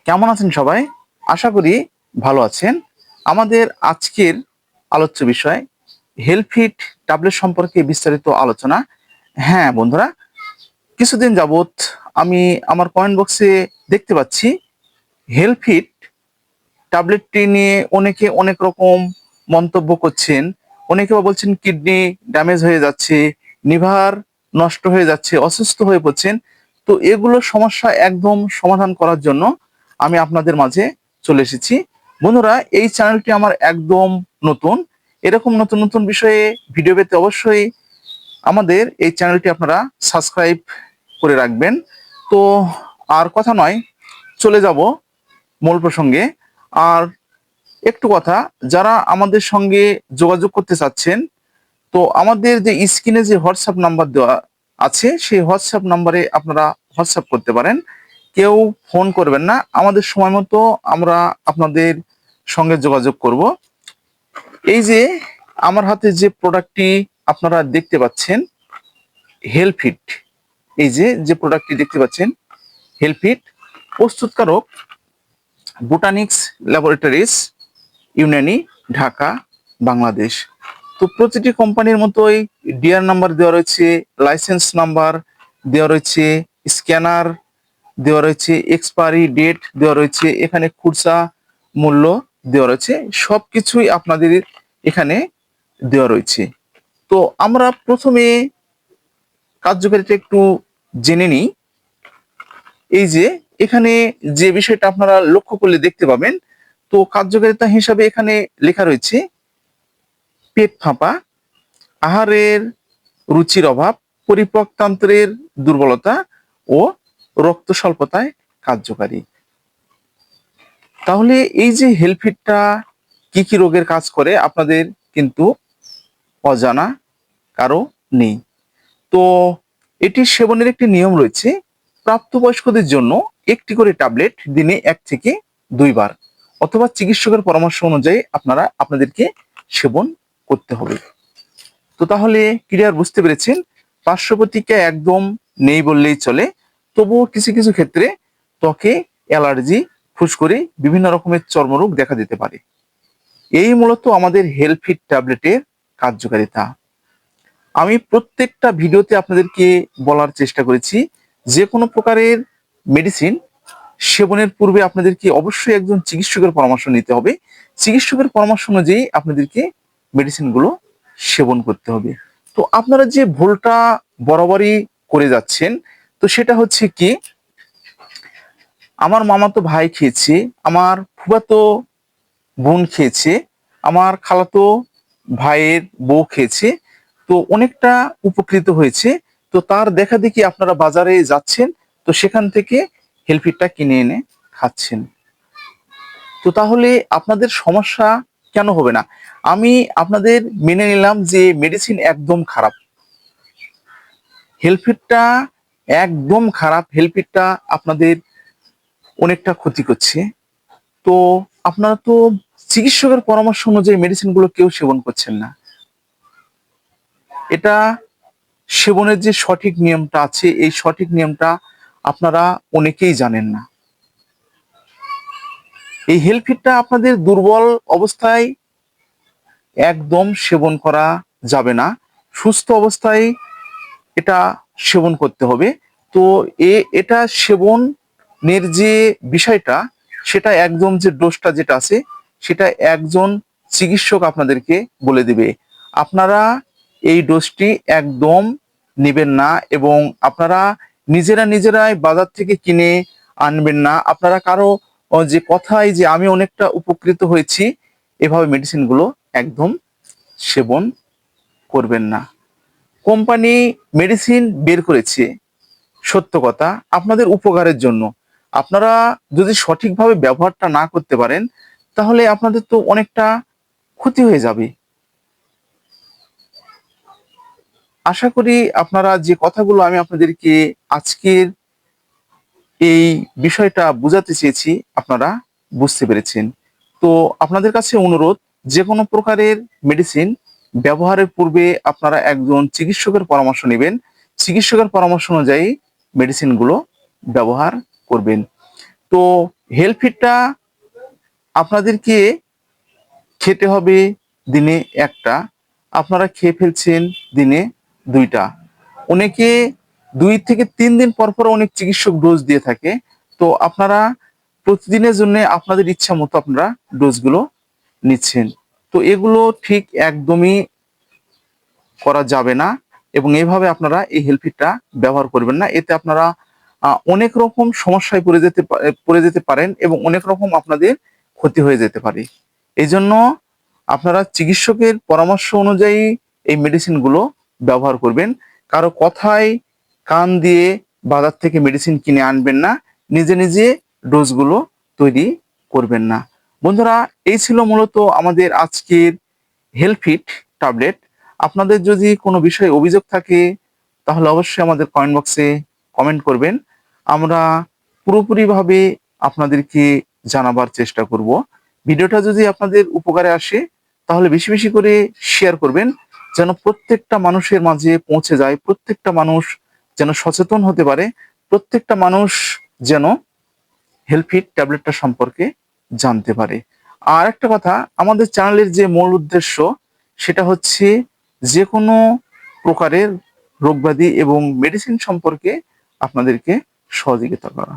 কেমন আছেন সবাই? আশা করি ভালো আছেন। আমাদের আজকের আলোচ্য বিষয় হেলথফিট ট্যাবলেট সম্পর্কে বিস্তারিত আলোচনা। হ্যাঁ বন্ধুরা, কিছুদিন যাবৎ আমি আমার কমেন্ট বক্সে দেখতে পাচ্ছি হেলথফিট ট্যাবলেটটি নিয়ে অনেকে অনেক রকম মন্তব্য করছেন। অনেকে বা বলছেন কিডনি ড্যামেজ হয়ে যাচ্ছে, লিভার নষ্ট হয়ে যাচ্ছে, অসুস্থ হয়ে পড়ছেন। তো এগুলো সমস্যা একদম সমাধান করার জন্য আমি আপনাদের মাঝে চলে এসেছি। বন্ধুরা, এই চ্যানেলটি আমার একদম নতুন। এরকম নতুন নতুন বিষয়ে ভিডিও পেতে অবশ্যই আমাদের এই চ্যানেলটি আপনারা সাবস্ক্রাইব করে রাখবেন। তো আর কথা নয়, চলে যাব মূল প্রসঙ্গে। আর একটু কথা, যারা আমাদের সঙ্গে যোগাযোগ করতে চাচ্ছেন, তো আমাদের যে স্ক্রিনে যে হোয়াটসঅ্যাপ নাম্বার দেওয়া আছে, সেই হোয়াটসঅ্যাপ নাম্বারে আপনারা হোয়াটসঅ্যাপ করতে পারেন। কেউ ফোন করবেন না, আমাদের সময় মতো আমরা আপনাদের সঙ্গে যোগাযোগ করব। এই যে আমার হাতে যে প্রোডাক্টটি আপনারা দেখতে পাচ্ছেন, হেলথফিট, এই যে যে প্রোডাক্টটি দেখতে পাচ্ছেন হেলথফিট, প্রস্তুতকারক বোটানিক্স ল্যাবরেটরিজ, ইউনানি, ঢাকা, বাংলাদেশ। তো প্রতিটি কোম্পানির মতোই ডিআর নাম্বার দেওয়া রয়েছে, লাইসেন্স নাম্বার দেওয়া রয়েছে, স্ক্যানার দেওয়া রয়েছে, এক্সপায়ারি ডেট দেওয়া রয়েছে, এখানে খুচরা মূল্য দেওয়া রয়েছে, সব কিছুই আপনাদের এখানে দেওয়া রয়েছে। তো আমরা প্রথমে কার্যকারিতা একটু জেনে নিই। এই যে এখানে যে বিষয়টা আপনারা লক্ষ্য করলে দেখতে পাবেন, তো কার্যকারিতা হিসাবে এখানে লেখা রয়েছে পেট ফাঁপা, আহারের রুচির অভাব, পরিপাকতন্ত্রের দুর্বলতা ও রক্ত স্বল্পতায় কার্যকারী। তাহলে এই যে হেলথফিটটা কি কি রোগের কাজ করে আপনাদের কিন্তু অজানা কারো নেই। তো এটি সেবনের একটি নিয়ম রয়েছে। প্রাপ্তবয়স্কদের জন্য একটি করে ট্যাবলেট দিনে 1 থেকে 2 বার অথবা চিকিৎসকের পরামর্শ অনুযায়ী আপনাদেরকে সেবন করতে হবে। তো তাহলে ক্লিয়ার বুঝতে পেরেছেন, পার্শ্ব প্রতিক্রিয়া একদম নেই বললেই চলে। তবুও কিছু কিছু ক্ষেত্রে ত্বকে অ্যালার্জি, ফুসকুড়ি, বিভিন্ন রকমের চর্মরোগ দেখা দিতে পারে। এই মূলত আমাদের হেলথফিট ট্যাবলেটের কার্যকারিতা। আমি প্রত্যেকটা ভিডিওতে আপনাদেরকে বলার চেষ্টা করেছি, যে কোনো প্রকারের মেডিসিন সেবনের পূর্বে আপনাদেরকে অবশ্যই একজন চিকিৎসকের পরামর্শ নিতে হবে। চিকিৎসকের পরামর্শ অনুযায়ী আপনাদেরকে মেডিসিনগুলো সেবন করতে হবে। তো আপনারা যে ভুলটা বরাবরই করে যাচ্ছেন, তো সেটা হচ্ছে কি, আমার মামাতো ভাই খেয়েছে, আমার ফুফাতো বোন খেয়েছে, আমার খালাতো ভাইয়ের বউ খেয়েছে, তো অনেকটা উপকৃত হয়েছে। তো তার দেখা দেখি আপনারা বাজারে যাচ্ছেন, তো সেখান থেকে হেলথফিটটা কিনে এনে খাচ্ছেন। তো তাহলে আপনাদের সমস্যা কেন হবে না? আমি আপনাদের মেনে নিলাম যে মেডিসিন একদম খারাপ, হেলথফিটটা একদম খারাপ, হেলথফিটটা আপনাদের অনেকটা ক্ষতি করছে। তো আপনারা তো চিকিৎসকের পরামর্শ অনুযায়ী মেডিসিনগুলো কেউ সেবন করছেন না। এটা সেবনের যে সঠিক নিয়মটা আছে, এই সঠিক নিয়মটা আপনারা অনেকেই জানেন না। এই হেলথফিটটা আপনাদের দুর্বল অবস্থায় একদম সেবন করা যাবে না, সুস্থ অবস্থায় এটা সেবন করতে হবে। তো এটা সেবনের যে বিষয়টা, সেটা একদম যে ডোজটা যেটা আছে, সেটা একজন চিকিৎসক আপনাদেরকে বলে দিবে। আপনারা এই ডোজটি একদম নেবেন না, এবং আপনারা নিজেরাই বাজার থেকে কিনে আনবেন না। আপনারা কারো যে কথায় যে আমি অনেকটা উপকৃত হয়েছি, এভাবে মেডিসিনগুলো একদম সেবন করবেন না। কোম্পানি মেডিসিন বের করেছে, সত্য কথা, আপনাদের উপকারের জন্য। আপনারা যদি সঠিকভাবে ব্যবহারটা না করতে পারেন, তাহলে আপনাদের তো অনেকটা ক্ষতি হয়ে যাবে। আশা করি আপনারা যে কথাগুলো আমি আপনাদেরকে আজকের এই বিষয়টা বোঝাতে চেয়েছি, আপনারা বুঝতে পেরেছেন। তো আপনাদের কাছে অনুরোধ, যে কোনো প্রকারের মেডিসিন ব্যবহারের পূর্বে আপনারা একজন চিকিৎসকের পরামর্শ নেবেন, চিকিৎসকের পরামর্শ অনুযায়ী মেডিসিনগুলো ব্যবহার করবেন। তো হেলফিটটা আপনাদেরকে খেতে হবে দিনে একটা, আপনারা খেয়ে ফেলছেন দিনে দুইটা। অনেকে 2 থেকে 3 দিন পর পর অনেক চিকিৎসক ডোজ দিয়ে থাকে। তো আপনারা প্রতিদিনের জন্য আপনাদের ইচ্ছা মতো আপনারা ডোজগুলো নিচ্ছেন। তো এগুলো ঠিক একদমই করা যাবে না, এবং এইভাবে আপনারা এই হেলফিটটা ব্যবহার করবেন না। এতে আপনারা অনেক রকম সমস্যায় পড়ে যেতে পারেন এবং অনেক রকম আপনাদের ক্ষতি হয়ে যেতে পারে। এই জন্য আপনারা চিকিৎসকের পরামর্শ অনুযায়ী এই মেডিসিনগুলো ব্যবহার করবেন। কারো কথায় কান দিয়ে বাজার থেকে মেডিসিন কিনে আনবেন না, নিজে নিজে ডোজগুলো তৈরি করবেন না। বন্ধুরা, এই ছিল মূলত আমাদের আজকের হেলফিট ট্যাবলেট। আপনাদের যদি কোনো বিষয়ে অভিযোগ থাকে তাহলে অবশ্যই আমাদের কমেন্ট বক্সে কমেন্ট করবেন। আমরা পুরোপুরিভাবে আপনাদেরকে জানাবার চেষ্টা করব। ভিডিওটা যদি আপনাদের উপকারে আসে তাহলে বেশি বেশি করে শেয়ার করবেন, যেন প্রত্যেকটা মানুষের মাঝে পৌঁছে যায়, প্রত্যেকটা মানুষ যেন সচেতন হতে পারে, প্রত্যেকটা মানুষ যেন হেলফিট ট্যাবলেটটা সম্পর্কে জানতে পারে। আর একটা কথা, আমাদের চ্যানেলের যে মূল উদ্দেশ্য সেটা হচ্ছে যে কোনো প্রকারের রোগব্যাধি এবং মেডিসিন সম্পর্কে আপনাদেরকে সহযোগিতা করা।